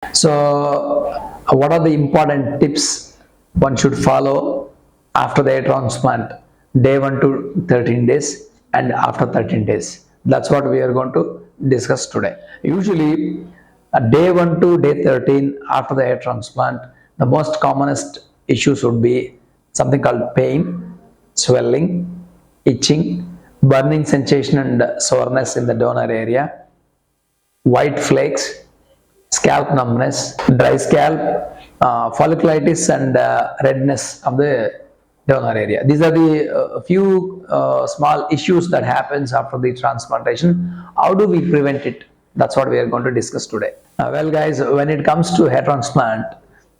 So, what are the important tips one should follow after the hair transplant? Day 1 to 13 days and after 13 days. That's what we are going to discuss today. Usually, day 1 to day 13 after the hair transplant, the most commonest issues would be something called pain, swelling, itching, burning sensation, and soreness in the donor area, white flakes, scalp numbness, dry scalp, folliculitis, and redness of the donor area. These are the few small issues that happens after the transplantation. How do we prevent it? That's what we are going to discuss today. Well, guys, when it comes to hair transplant,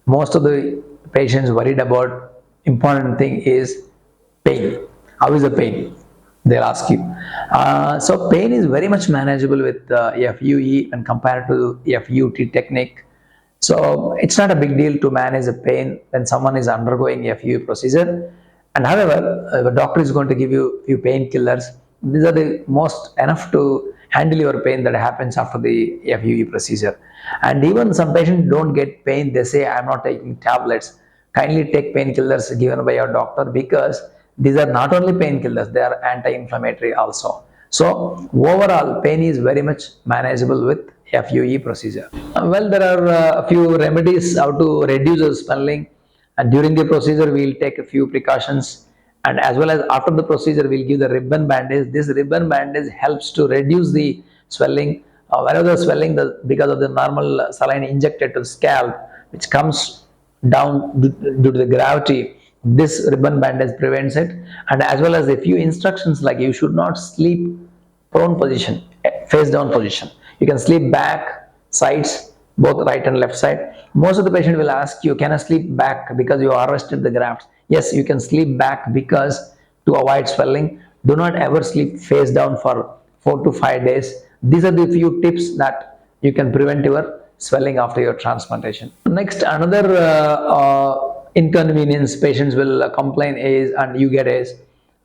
most of the patients worried about important thing is pain. How is the pain? They'll ask you. So pain is very much manageable with FUE when compared to FUT technique. So it's not a big deal to manage the pain when someone is undergoing FUE procedure. And however, the doctor is going to give you few painkillers. These are the most enough to handle your pain that happens after the FUE procedure. And even some patients don't get pain. They say, I'm not taking tablets. Kindly take painkillers given by your doctor, because these are not only painkillers, they are anti-inflammatory also. So overall, pain is very much manageable with FUE procedure. Well, there are a few remedies how to reduce the swelling, and during the procedure we will take a few precautions, and as well as after the procedure we'll give the ribbon bandage. This ribbon bandage helps to reduce the swelling. Whenever the swelling, because of the normal saline injected to the scalp, which comes down due to the gravity, this ribbon bandage prevents it. And as well as a few instructions, like you should not sleep prone position, face down position. You can sleep back, sides, both right and left side. Most of the patient will ask you, can I sleep back because you harvested the grafts? Yes, you can sleep back, because to avoid swelling. Do not ever sleep face down for 4 to 5 days. These are the few tips that you can prevent your swelling after your transplantation. Next, another inconvenience patients will complain is, and you get, is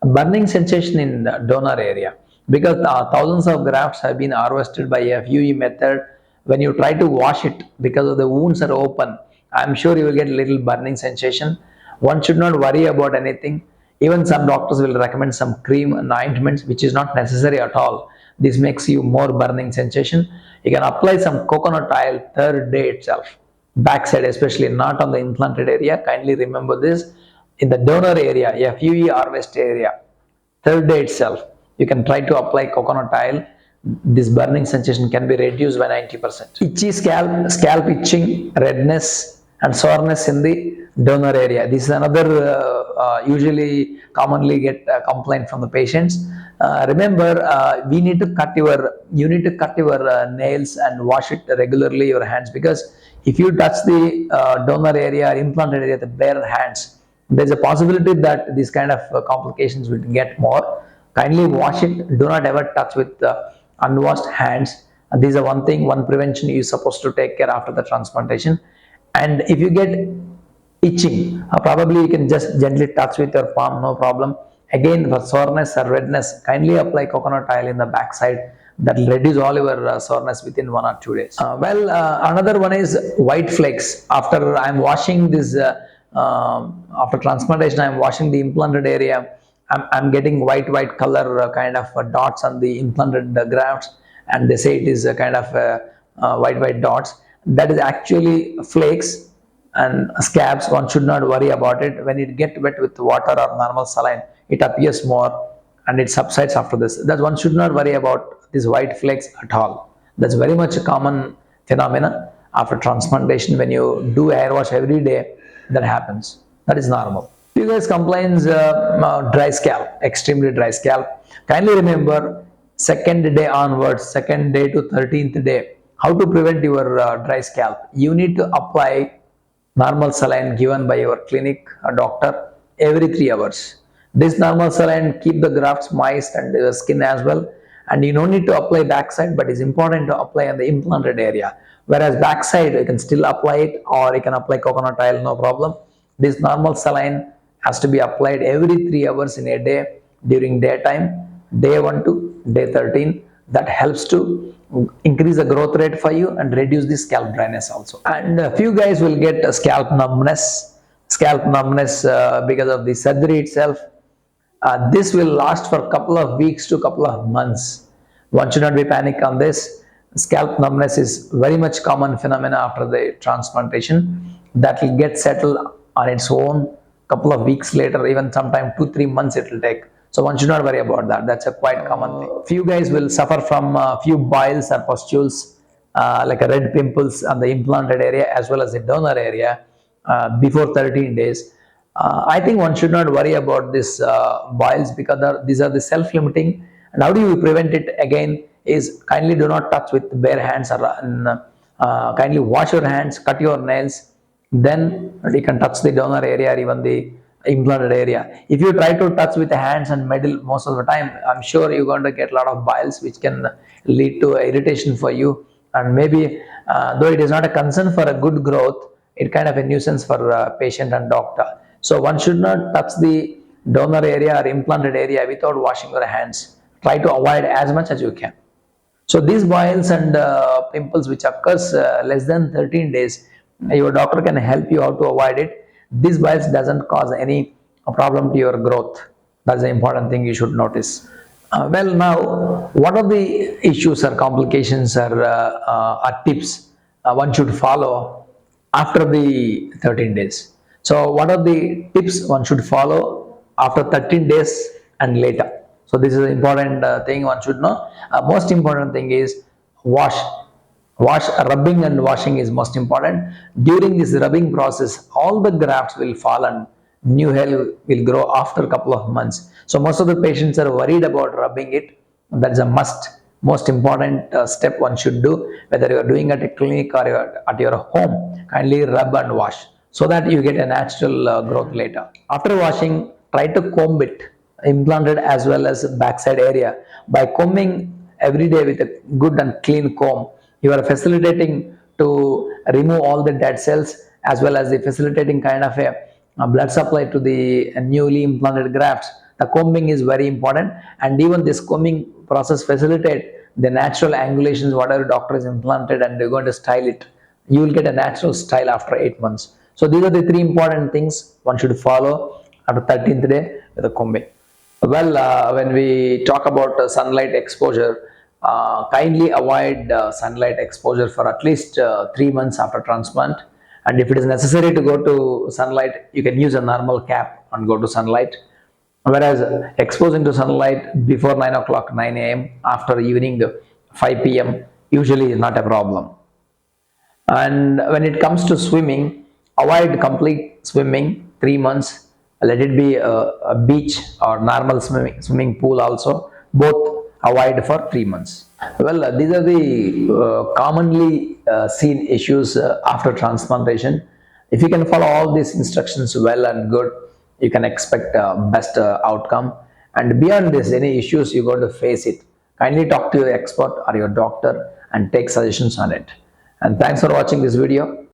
burning sensation in the donor area, because thousands of grafts have been harvested by a FUE method. When you try to wash it, because of the wounds are open, I'm sure you will get a little burning sensation. One should not worry about anything. Even some doctors will recommend some cream and ointments, which is not necessary at all. This makes you more burning sensation. You can apply some coconut oil third day itself, backside especially, not on the implanted area. Kindly remember this. In the donor area, FUE harvest area, third day itself, you can try to apply coconut oil. This burning sensation can be reduced by 90%. Itchy scalp, scalp itching, redness, and soreness in the donor area. This is another usually commonly get complaint from the patients. Remember, you need to cut your nails and wash it regularly, your hands, because if you touch the donor area or implanted area with the bare hands, there's a possibility that these kind of complications will get more. Kindly wash it. Do not ever touch with unwashed hands. These are one prevention you're supposed to take care after the transplantation. And if you get itching, probably you can just gently touch with your palm, no problem. Again, for soreness or redness, kindly apply coconut oil in the backside. That will reduce all your soreness within 1 or 2 days. Another one is white flakes. After I'm washing this, after transplantation, I'm washing the implanted area. I'm getting white color kind of dots on the implanted grafts, and they say it is a kind of white dots. That is actually flakes and scabs. One should not worry about it. When it get wet with water or normal saline, it appears more and it subsides after this. That one should not worry about these white flakes at all. That's very much a common phenomena after transplantation. When you do hair wash every day, that happens. That is normal. You guys complains dry scalp, extremely dry scalp. Kindly remember, second day onwards, second day to 13th day, how to prevent your dry scalp. You need to apply normal saline given by your clinic doctor every 3 hours. This normal saline keep the grafts moist and the skin as well, and you don't need to apply backside, but it's important to apply on the implanted area. Whereas backside you can still apply it, or you can apply coconut oil, no problem. This normal saline has to be applied every 3 hours in a day during daytime, day 1 to day 13. that helps to increase the growth rate for you and reduce the scalp dryness also. And a few guys will get scalp numbness. Scalp numbness because of the surgery itself. This will last for a couple of weeks to a couple of months. One should not be panic on this. Scalp numbness is very much common phenomena after the transplantation that will get settled on its own couple of weeks later, even sometime 2-3 months it will take. So one should not worry about that. That's a quite common thing. Few guys will suffer from few boils or pustules, like a red pimples on the implanted area as well as the donor area before 13 days. I think one should not worry about this boils because these are the self-limiting. And how do you prevent it again is kindly do not touch with bare hands, or kindly wash your hands, cut your nails, then you can touch the donor area or even the implanted area. If you try to touch with the hands and middle most of the time, I'm sure you're going to get a lot of biles which can lead to irritation for you, and maybe though it is not a concern for a good growth, it kind of a nuisance for patient and doctor. So one should not touch the donor area or implanted area without washing your hands. Try to avoid as much as you can. So these boils and pimples which occurs less than 13 days, your doctor can help you how to avoid it. These boils doesn't cause any problem to your growth. That's the important thing you should notice. Well, now, what are the issues or complications or tips one should follow after the 13 days? So, what are the tips one should follow after 13 days and later? So, this is an important thing one should know. Most important thing is wash. Rubbing and washing is most important. During this rubbing process, all the grafts will fall and new hair will grow after a couple of months. So most of the patients are worried about rubbing it. That's a most important step one should do. Whether you are doing at a clinic or at your home, kindly rub and wash so that you get a natural growth later. After washing, try to comb it, implanted as well as backside area. By combing every day with a good and clean comb, you are facilitating to remove all the dead cells as well as the facilitating kind of a blood supply to the newly implanted grafts. The combing is very important, and even this combing process facilitate the natural angulations whatever doctor is implanted, and they're going to style it. You will get a natural style after 8 months. So these are the three important things one should follow after 13th day with the combing. Well, when we talk about sunlight exposure, kindly avoid sunlight exposure for at least 3 months after transplant. And if it is necessary to go to sunlight, you can use a normal cap and go to sunlight. Whereas exposing to sunlight before 9 o'clock, 9 a.m., after evening 5 p.m., usually is not a problem. And when it comes to swimming, avoid complete swimming 3 months. Let it be a beach or normal swimming pool also. Both avoid for 3 months. Well, these are the commonly seen issues after transplantation. If you can follow all these instructions well and good, you can expect best outcome. And beyond this, any issues you're going to face it, kindly talk to your expert or your doctor and take suggestions on it. And thanks for watching this video.